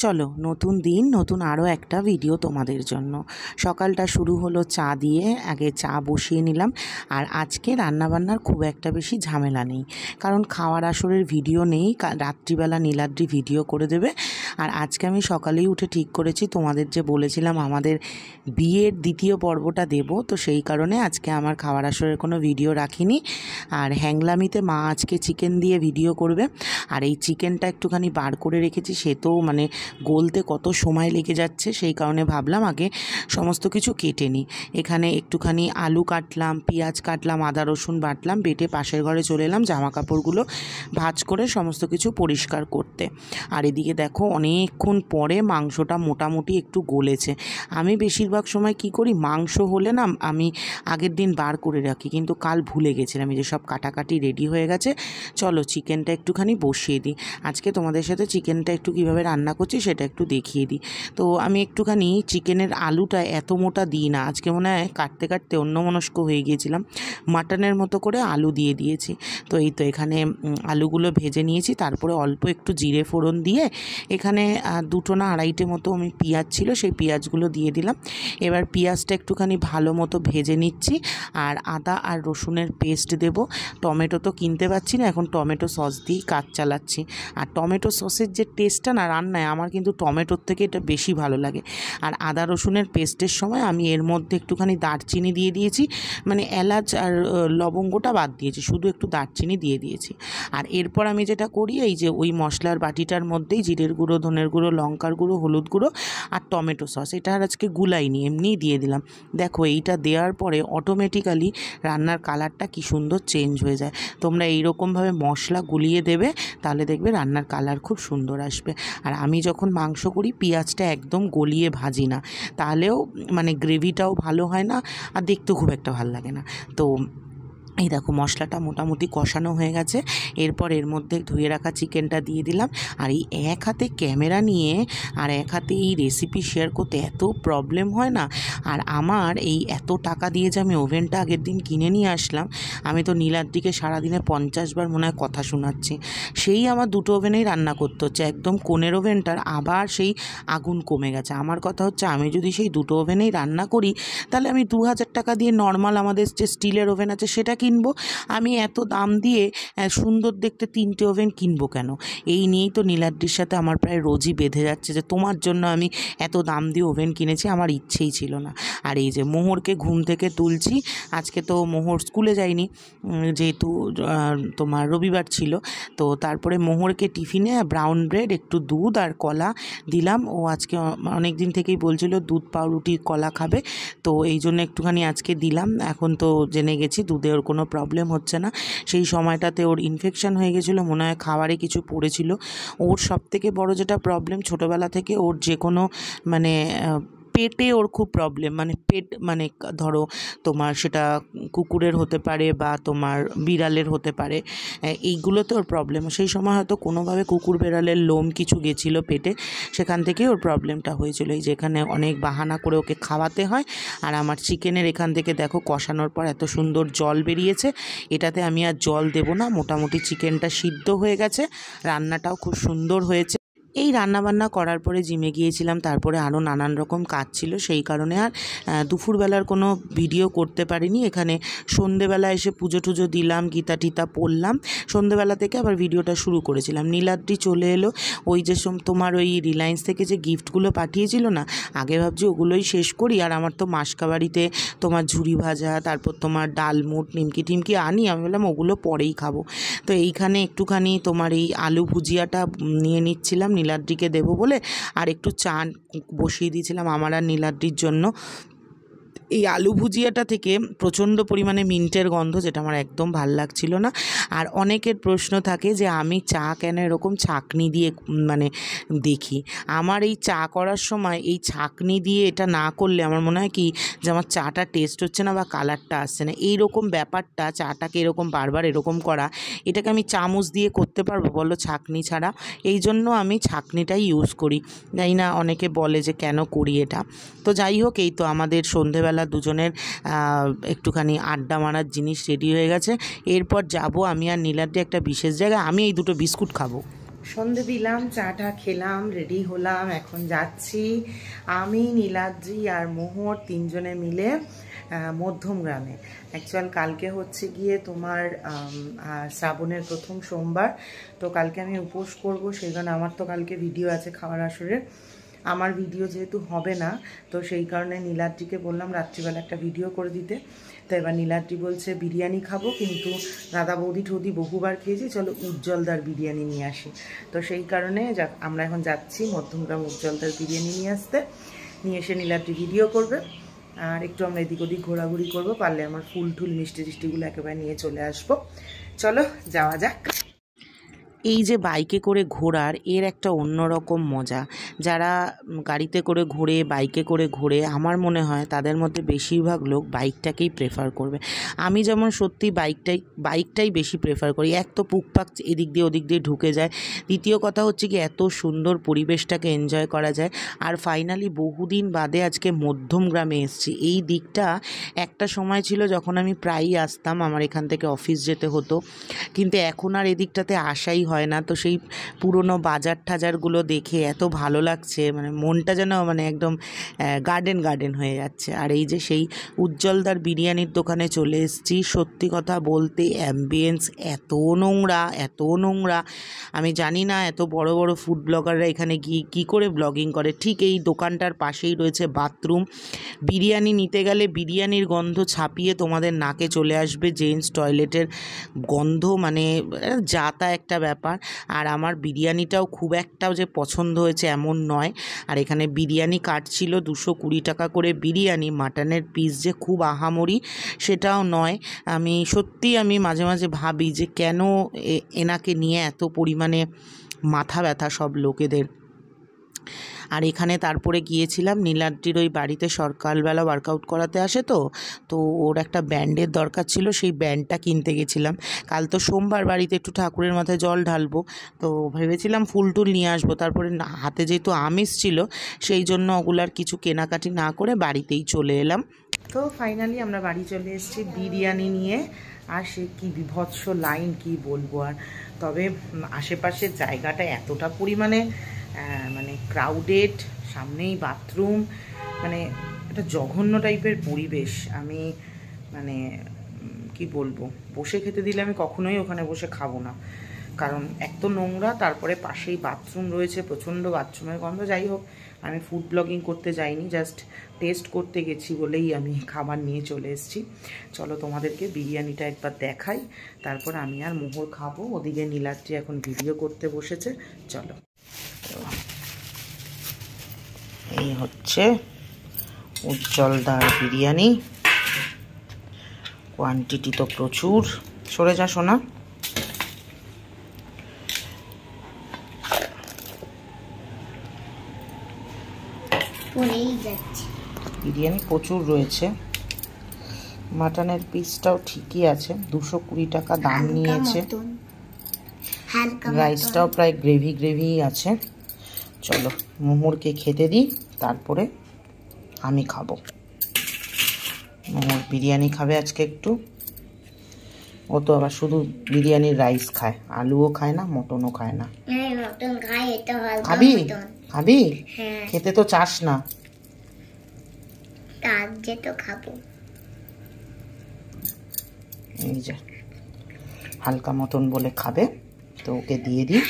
চলো নতুন দিন নতুন আরও একটা ভিডিও তোমাদের জন্য। সকালটা শুরু হলো চা দিয়ে, আগে চা বসিয়ে নিলাম। আর আজকে রান্নাবান্নার খুব একটা বেশি ঝামেলা নেই, কারণ খাওয়ার আসরের ভিডিও নেই, রাত্রিবেলা নীলাদ্রি ভিডিও করে দেবে। আর আজকে আমি সকালেই উঠে ঠিক করেছি, তোমাদের যে বলেছিলাম আমাদের বিয়ের দ্বিতীয় পর্বটা দেব, তো সেই কারণে আজকে আমার খাওয়ার আসরের কোনো ভিডিও রাখিনি। আর হ্যাংলামিতে মা আজকে চিকেন দিয়ে ভিডিও করবে। আর এই চিকেনটা একটুখানি বার করে রেখেছি, সে তো মানে গলতে কত সময় লেগে যাচ্ছে, সেই কারণে ভাবলাম আগে সমস্ত কিছু কেটে নিই। এখানে একটুখানি আলু কাটলাম, পেঁয়াজ কাটলাম, আদা রসুন বাটলাম, বেটে পাশের ঘরে চলে এলাম জামা কাপড়গুলো ভাঁজ করে সমস্ত কিছু পরিষ্কার করতে। আর এদিকে দেখো অনেকক্ষণ পরে মাংসটা মোটামুটি একটু গলেছে। আমি বেশিরভাগ সময় কি করি, মাংস হলে না আমি আগের দিন বার করে রাখি, কিন্তু কাল ভুলে গেছিলাম। এই যে সব কাটাকাটি রেডি হয়ে গেছে, চলো চিকেনটা একটুখানি বসিয়ে দিই। আজকে তোমাদের সাথে চিকেনটা একটু কীভাবে রান্না করছি সেটা একটু দেখিয়ে দিই। তো আমি একটুখানি চিকেনের আলুটা এত মোটা দিই না, আজকে মনে হয় কাটতে কাটতে অন্যমনস্ক হয়ে গিয়েছিলাম, মাটনের মতো করে আলু দিয়ে দিয়েছি। তো এই তো এখানে আলুগুলো ভেজে নিয়েছি, তারপরে অল্প একটু জিরে ফোড়ন দিয়ে এখানে 2 না 2.5টে মতো আমি পেঁয়াজ ছিল, সেই পেঁয়াজগুলো দিয়ে দিলাম। এবার পেঁয়াজটা একটুখানি ভালো মতো ভেজে নিচ্ছি। আর আদা আর রসুনের পেস্ট দেব। টমেটো তো কিনতে পাচ্ছি না, এখন টমেটো সস দিয়েই কাজ চালাচ্ছি। আর টমেটো সসের যে টেস্টটা না রান্নায়, আমার কিন্তু টমেটোর থেকে এটা বেশি ভালো লাগে। আর আদা রসুনের পেস্টের সময় আমি এর মধ্যে একটুখানি দারচিনি দিয়ে দিয়েছি, মানে এলাচ আর লবঙ্গটা বাদ দিয়েছি, শুধু একটু দারচিনি দিয়ে দিয়েছি। আর এরপর আমি যেটা করি, এই যে ওই মশলার বাটিটার মধ্যেই জিরের গুঁড়ো, ধনের গুঁড়ো, লঙ্কার গুঁড়ো, হলুদ গুঁড়ো আর টমেটো সস, এটা আর আজকে গুলাইনি, এমনিই দিয়ে দিলাম। দেখো এইটা দেওয়ার পরে অটোমেটিক্যালি রান্নার কালারটা কি সুন্দর চেঞ্জ হয়ে যায়। তোমরা এইরকমভাবে মশলা গুলিয়ে দেবে, তাহলে দেখবে রান্নার কালার খুব সুন্দর আসবে। আর আমি যখন মাংস করি পেঁয়াজটা একদম গলিয়ে ভাজি না, তাহলেও মানে গ্রেভিটাও ভালো হয় না আর দেখতেও খুব একটা ভালো লাগে না। তো এই দেখো মশলাটা মোটামুটি কষানো হয়ে গেছে। এরপর এর মধ্যে ধুয়ে রাখা চিকেনটা দিয়ে দিলাম। আর এই এক হাতে ক্যামেরা নিয়ে আর এক হাতে এই রেসিপি শেয়ার করতে এত প্রবলেম হয় না। আর আমার এই এত টাকা দিয়ে যে আমি ওভেনটা আগের দিন কিনে নিয়ে আসলাম, আমি তো নীলাদ্রিকে সারাদিনে 50 বার মনে হয় কথা শোনাচ্ছি। সেই আমার 2টো ওভেনেই রান্না করতে হচ্ছে, একদম কোণের ওভেনটার আবার সেই আগুন কমে গেছে। আমার কথা হচ্ছে আমি যদি সেই 2টো ওভেনেই রান্না করি, তাহলে আমি 2000 টাকা দিয়ে নর্মাল আমাদের যে স্টিলের ওভেন আছে সেটা কিনবো। আমি এত দাম দিয়ে সুন্দর দেখতে 3টে ওভেন কিনবো কেন? এই নিয়েই তো নীলাদ্রির সাথে আমার প্রায় রোজই বেঁধে যাচ্ছে যে তোমার জন্য আমি এত দাম দিয়ে ওভেন কিনেছি, আমার ইচ্ছেই ছিল না। আর এই যে মোহরকে ঘুম থেকে তুলছি, আজকে তো মোহর স্কুলে যায়নি, যেহেতু তোমার রবিবার ছিল। তো তারপরে মোহরকে টিফিনে ব্রাউন ব্রেড, একটু দুধ আর কলা দিলাম। ও আজকে অনেক দিন থেকেই বলছিল দুধ পাউরুটি কলা খাবে, তো এই জন্য একটুখানি আজকে দিলাম। এখন তো জেনে গেছি দুধে ওর কোনো প্রবলেম হচ্ছে না। সেই সময়টাতে ওর ইনফেকশান হয়ে গেছিলো, মনে হয় খাবারে কিছু পড়েছিল। ওর সবথেকে বড় যেটা প্রবলেম, ছোটোবেলা থেকে ওর যে কোনো মানে পেটে ওর খুব প্রবলেম, মানে পেট মানে ধরো তোমার সেটা কুকুরের হতে পারে বা তোমার বিড়ালের হতে পারে, এইগুলোতে ওর প্রবলেম। সেই সময় হয়তো কোনোভাবে কুকুর বেড়ালের লোম কিছু গেছিলো পেটে, সেখান থেকেই ওর প্রবলেমটা হয়েছিল। এই যেখানে অনেক বাহানা করে ওকে খাওয়াতে হয়। আর আমার চিকেনের এখান থেকে দেখো কষানোর পর এত সুন্দর জল বেরিয়েছে, এটাতে আমি আর জল দেব না। মোটামুটি চিকেনটা সিদ্ধ হয়ে গেছে, রান্নাটাও খুব সুন্দর হয়েছে। এই রান্নাবান্না করার পরে জিমে গিয়েছিলাম, তারপরে আরও নানান রকম কাজ ছিল, সেই কারণে আর দুপুরবেলার কোনো ভিডিও করতে পারিনি। এখানে সন্ধেবেলা এসে পুজো টুজো দিলাম, গীতা টিতা পড়লাম, সন্ধেবেলা থেকে আবার ভিডিওটা শুরু করেছিলাম। নীলাদ্রি চলে এলো, ওই যে তোমার ওই রিলায়েন্স থেকে যে গিফটগুলো পাঠিয়েছিল না, আগে ভাবছি ওগুলোই শেষ করি। আর আমার তো মাসকাবাড়িতে তোমার ঝুরি ভাজা, তারপর তোমার ডালমুট, নিমকি টিমকি আনি, আমি বললাম ওগুলো পরেই খাবো। তো এইখানে একটুখানি তোমার এই আলু ভুজিয়াটা নিয়ে নিচ্ছিলাম নীলাদ্রিকে দেবো বলে, আর একটু চা বসিয়ে দিয়েছিলাম আমার আর নীলাদ্রির জন্য। এই আলু ভুজিয়াটা থেকে প্রচণ্ড পরিমাণে মিন্টের গন্ধ, যেটা আমার একদম ভাল লাগছিল না। আর অনেকের প্রশ্ন থাকে যে আমি চা কেন এরকম ছাঁকনি দিয়ে মানে দেখি। আমার এই চা করার সময় এই ছাঁকনি দিয়ে এটা না করলে আমার মনে হয় কি যে আমার চাটা টেস্ট হচ্ছে না বা কালারটা আসছে না, এই রকম ব্যাপারটা। চাটাকে এরকম বারবার এরকম করা, এটাকে আমি চামচ দিয়ে করতে পারবো বলো ছাঁকনি ছাড়া? এই জন্য আমি ছাঁকনিটাই ইউজ করি। জানি না অনেকে বলে যে কেন করি এটা। তো যাই হোক, এই তো আমাদের সন্ধেবেলা দুজনের একটুখানি আড্ডা মারার জিনিস রেডি হয়ে গেছে। এরপর যাব আমি আর নীলাদ্রি একটা বিশেষ জায়গায়, আমি এই 2টো বিস্কুট খাবো। সন্ধে দিলাম, চাটা খেলাম, রেডি হলাম, এখন যাচ্ছি আমি, নীলাদ্রি আর মোহর তিনজনে মিলে মধ্যম গ্রামে। অ্যাকচুয়াল কালকে হচ্ছে গিয়ে তোমার শ্রাবণের প্রথম সোমবার, তো কালকে আমি উপোস করবো, সেই জন্য আমার তো কালকে ভিডিও আছে খাওয়ার আসরের। আমার ভিডিও যেহেতু হবে না, তো সেই কারণে নীলাদ্রিকে বললাম রাত্রিবেলা একটা ভিডিও করে দিতে। তো এবার নীলাদ্রি বলছে বিরিয়ানি খাবো, কিন্তু দাদা বৌদি ঠৌদি বহুবার খেয়েছি, চলো উজ্জ্বলদার বিরিয়ানি নিয়ে আসি। তো সেই কারণে আমরা এখন যাচ্ছি মধ্যমগ্রাম উজ্জ্বলদার বিরিয়ানি নিয়ে আসতে। নিয়ে এসে নীলাদ্রি ভিডিও করবে, আর একটু আমরা এদিক ওদিক ঘোরাঘুরি করবো, পারলে আমার ফুল টুল মিষ্টি টিষ্টিগুলো একেবারে নিয়ে চলে আসবো। চলো যাওয়া যাক। এই যে বাইকে করে ঘোরার এর একটা অন্যরকম মজা। যারা গাড়িতে করে ঘোরে, বাইকে করে ঘোরে, আমার মনে হয় তাদের মধ্যে বেশিরভাগ লোক বাইকটাকেই প্রেফার করবে। আমি যেমন সত্যি বাইকটাই বেশি প্রেফার করি। এক তো পুকপাক এদিক দিয়ে ওদিক দিয়ে ঢুকে যায়, দ্বিতীয় কথা হচ্ছে কি এত সুন্দর পরিবেশটাকে এনজয় করা যায়। আর ফাইনালি বহুদিন বাদে আজকে মধ্যম গ্রামে এসেছি। এই দিকটা একটা সময় ছিল যখন আমি প্রায়ই আসতাম, আমার এখান থেকে অফিস যেতে হতো, কিন্তু এখন আর এদিকটাতে আসাই হয় না। তো সেই পুরনো বাজার টাজারগুলো দেখে এত ভালো লাগছে, মানে মনটা যেন মানে একদম গার্ডেন হয়ে যাচ্ছে। আর এই যে সেই উজ্জ্বলদার বিরিয়ানির দোকানে চলে এসেছি। সত্যি কথা বলতে অ্যাম্বিয়েন্স এত নোংরা, আমি জানি না এত বড় বড় ফুড ব্লগাররা এখানে গিয়ে কী করে ব্লগিং করে। ঠিক এই দোকানটার পাশেই রয়েছে বাথরুম। বিরিয়ানি নিতে গেলে বিরিয়ানির গন্ধ ছাপিয়ে তোমাদের নাকে চলে আসবে জেন্টস টয়লেটের গন্ধ, মানে যাতা একটা ব্যাপার। আর আমার বিরিয়ানিটাও খুব একটাও যে পছন্দ হয়েছে এমন নয়। আর এখানে বিরিয়ানি কাটছিল 220 টাকা করে বিরিয়ানি, মাটনের পিস যে খুব আহামরি সেটাও নয়। আমি মাঝে মাঝে ভাবি যে কেন এনাকে নিয়ে এত পরিমাণে মাথা ব্যথা সব লোকেদের। আর এখানে তারপরে গিয়েছিলাম নীলাদ্রির ওই বাড়িতে, সকালবেলা ওয়ার্কআউট করাতে আসে, তো ওর একটা ব্যান্ডের দরকার ছিল, সেই ব্যান্ডটা কিনতে গেছিলাম। কাল তো সোমবার, বাড়িতে একটু ঠাকুরের মাথায় জল ঢালবো, তো ভেবেছিলাম ফুল টুল নিয়ে আসবো। তারপরে হাতে যেহেতু আমিষ ছিল, সেই জন্য ওগুলার কিছু কেনাকাটি না করে বাড়িতেই চলে এলাম। তো ফাইনালি আমরা বাড়ি চলে এসেছি বিরিয়ানি নিয়ে। আর সে কি বিভৎস লাইন, কি বলবো আর। তবে আশেপাশের জায়গাটা এতটা পরিমাণে মানে ক্রাউডেড, সামনেই বাথরুম, মানে একটা জঘন্য টাইপের পরিবেশ। আমি মানে কি বলবো, বসে খেতে দিলে আমি কখনোই ওখানে বসে খাবো না, কারণ এক তো নোংরা, তারপরে পাশেই বাথরুম রয়েছে, প্রচণ্ড বাথরুমের গন্ধ। যাই হোক, আমি ফুড ব্লগিং করতে যাইনি, জাস্ট টেস্ট করতে গেছি বলেই আমি খাবার নিয়ে চলে এসেছি। চলো তোমাদেরকে বিরিয়ানিটা একবার দেখাই, তারপর আমি আর মোহর খাবো। ওদিকে নীলাদ্রি এখন ভিডিও করতে বসেছে। চলো, এই হচ্ছে উজ্জ্বলদার বিরিয়ানি। কোয়ান্টিটি তো প্রচুর। সরে যা সোনা। বিরিয়ানি প্রচুর রয়েছে, মাটনের পিসটাও ঠিকই আছে, 220 টাকা দাম নিয়েছে। রাইসটাও প্রায় গ্রেভি আছে। চলো মোহরকে খেতে দিই, তারপরে আমি খাবো। মোহর বিরিয়ানি খাবে আজকে একটু। ও তো আবার শুধু বিরিয়ানির রাইস খায়, আলুও খায় না, মটনও খায় না। খাবি? খেতে তো চাস না। তো খাবো। এই যে হালকা মতন বলে খাবে, তো ওকে দিয়ে দিই।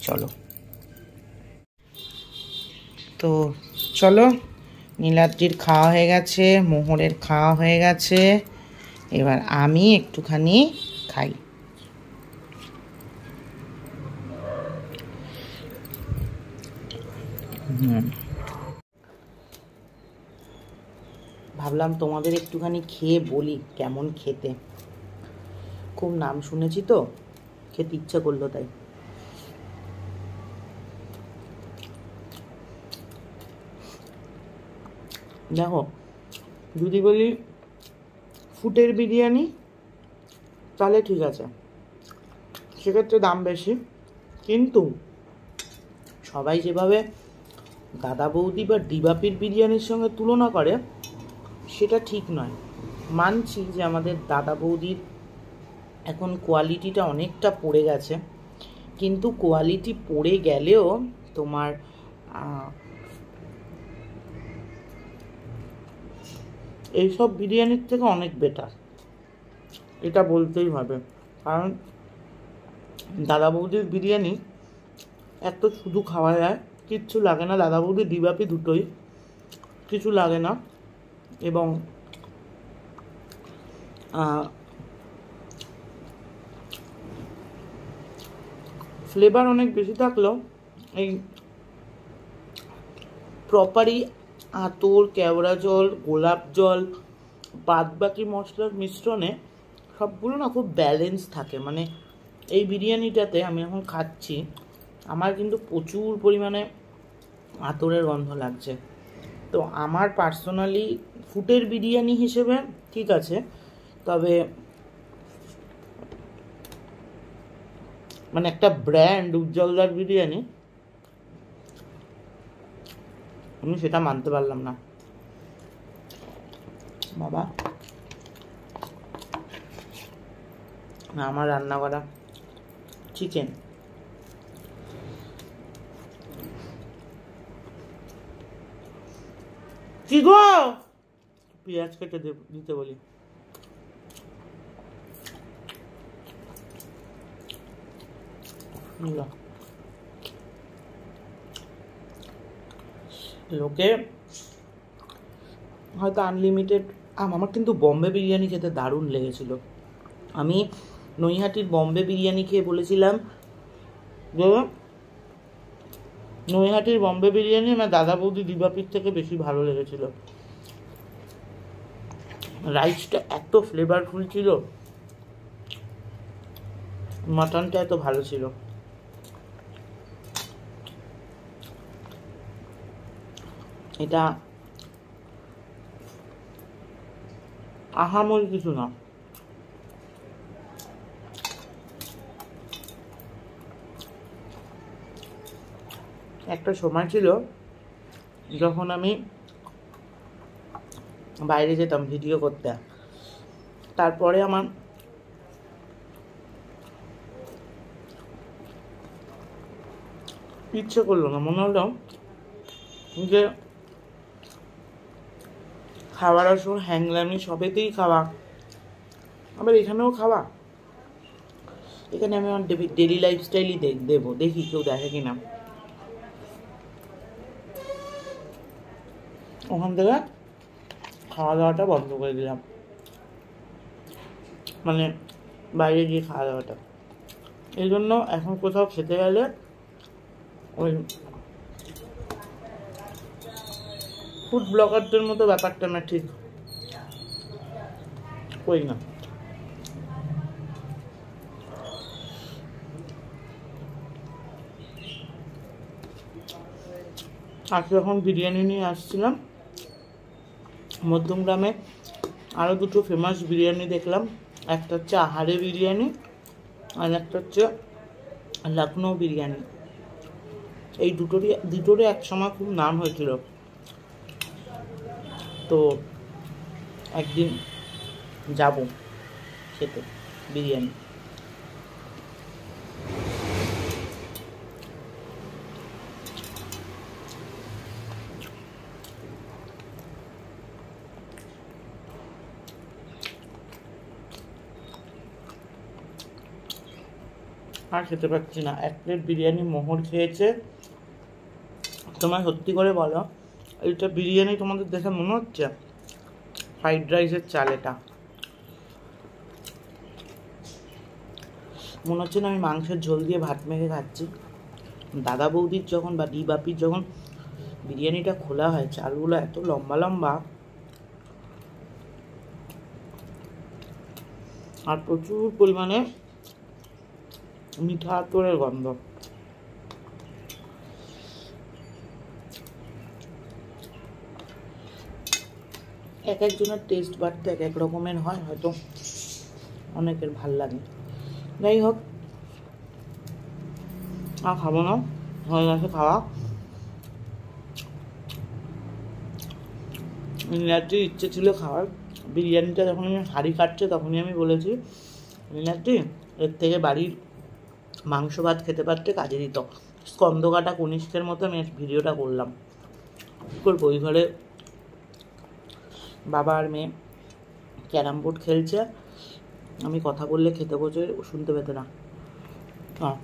চলো, তো চলো, নীলাদ্রির খাওয়া হয়ে গেছে, মোহরের খাওয়া হয়ে গেছে, এবার আমি একটুখানি খাই। ভাবলাম তোমাদের একটুখানি খেয়ে বলি কেমন খেতে। খুব নাম শুনেছি তো, খেতে ইচ্ছা করলো তাই। দেখো, যদি বলি ফুটের বিরিয়ানি তাহলে ঠিক আছে, সেক্ষেত্রে দাম বেশি, কিন্তু সবাই যেভাবে দাদা বৌদি বা ডিবাপির বিরিয়ানির সঙ্গে তুলনা করে সেটা ঠিক নয়। মানছি যে আমাদের দাদা বৌদির এখন কোয়ালিটিটা অনেকটা পড়ে গেছে, কিন্তু কোয়ালিটি পড়ে গেলেও তোমার এইসব বিরিয়ানির থেকে অনেক বেটার, এটা বলতেই হবে। কারণ দাদা বৌদির বিরিয়ানি এত শুধু খাওয়া যায়, কিচ্ছু লাগে না। দাদা বৌদি ডিবাপি দুটোই, কিছু লাগে না। এবং ফ্লেভার অনেক বেশি থাকলেও এই প্রপারই আতর, কেওড়া জল, গোলাপ জল, বাদ বাকি মশলার মিশ্রণে সবগুলো না খুব ব্যালেন্স থাকে। মানে এই বিরিয়ানিটাতে আমি এখন খাচ্ছি, আমার কিন্তু প্রচুর পরিমাণে আতরের গন্ধ লাগছে। তো আমার পার্সোনালি ফুটের বিরিয়ানি হিসেবে ঠিক আছে, তবে মানে একটা ব্র্যান্ড উজ্জ্বলদার বিরিয়ানি, আমি সেটা মানতে পারলাম না। বাবা, আমার রান্না করা চিকেন কি গো, পেঁয়াজ কেটে দিতে বলি। লোকে হয়তো আনলিমিটেড, আমার কিন্তু বম্বে বিরিয়ানি খেতে দারুণ লেগেছিল। আমি নৈহাটির বম্বে বিরিয়ানি খেয়ে বলেছিলাম যে নৈহাটির বম্বে বিরিয়ানি আমার দাদা বৌদি দিবাপির থেকে বেশি ভালো লেগেছিল। রাইসটা এত ফ্লেভারফুল ছিল, মাটনটা এত ভালো ছিল। এটা আহামরি কিছু না। একটা সময় ছিল যখন আমি বাইরে যেতাম ভিডিও করতে, তারপরে আমার ইচ্ছে করলো না, মনে হলো যে খাবার আসর হ্যাংলামি সবেতেই খাওয়া, আবার এখানেও খাওয়া। এখানে আমি আমার ডেলি লাইফস্টাইলই দেবো, দেখি কেউ দেখে কিনা। ওখান থেকে খাওয়া দাওয়াটা বন্ধ করে দিলাম, মানে বাইরে গিয়ে খাওয়া দাওয়াটা। এই জন্য এখন কোথাও খেতে গেলে ওই ফুড ব্লগারদের মতো ব্যাপারটা না ঠিক করি না। আজকে যখন বিরিয়ানি নিয়ে আসছিলাম মধ্যমগ্রামে, আরও দুটো ফেমাস বিরিয়ানি দেখলাম। একটা হচ্ছে আহারে বিরিয়ানি, আর একটা হচ্ছে লখনৌ বিরিয়ানি। এই দুটোরই এক সময় খুব নাম হয়েছিল। তো একদিন যাব খেতে বিরিয়ানি। আর খেতে পারছি না, এক প্লেট বিরিয়ানি মোহর খেয়েছে। তোমার সত্যি করে বলো, এইটা বিরিয়ানি তোমাদের দেখে মনে হচ্ছে ফ্রাইড রাইসের চাল? এটা মনে হচ্ছে না আমি মাংসের ঝোল দিয়ে ভাত মেখে খাচ্ছি। দাদা বৌদির যখন বা ডিবাপির যখন বিরিয়ানিটা খোলা হয়, চালগুলো এত লম্বা লম্বা, আর প্রচুর পরিমাণে মিঠা আতরের গন্ধ। এক একজনের টেস্ট বাড়তে এক এক রকমের হয়, হয়তো অনেকের ভাল লাগে। যাই হোক, আর খাবো না, হয়ে গেছে খাওয়া। নীলাদ্রির ইচ্ছে ছিল খাওয়ার, বিরিয়ানিটা যখন আমি হাঁড়ি কাটছে তখনই আমি বলেছি নীলাদ্রি এর থেকে বাড়ির মাংস ভাত খেতে পারতে কাজে দিত। স্কন্দকাটা কনিষ্ঠের মতো আমি ভিডিওটা করলাম। করবো ওই ঘরে বাবা আর মেয়ে ক্যারাম বোর্ড খেলছে, আমি কথা বললে খেতে বসে শুনতে পেতে না। হ্যাঁ,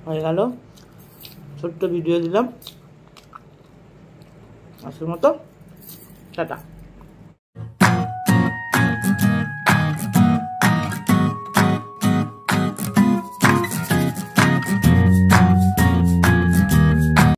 হয়ে গেল, ছোট্ট ভিডিও দিলাম, আজকের মতো টাটা।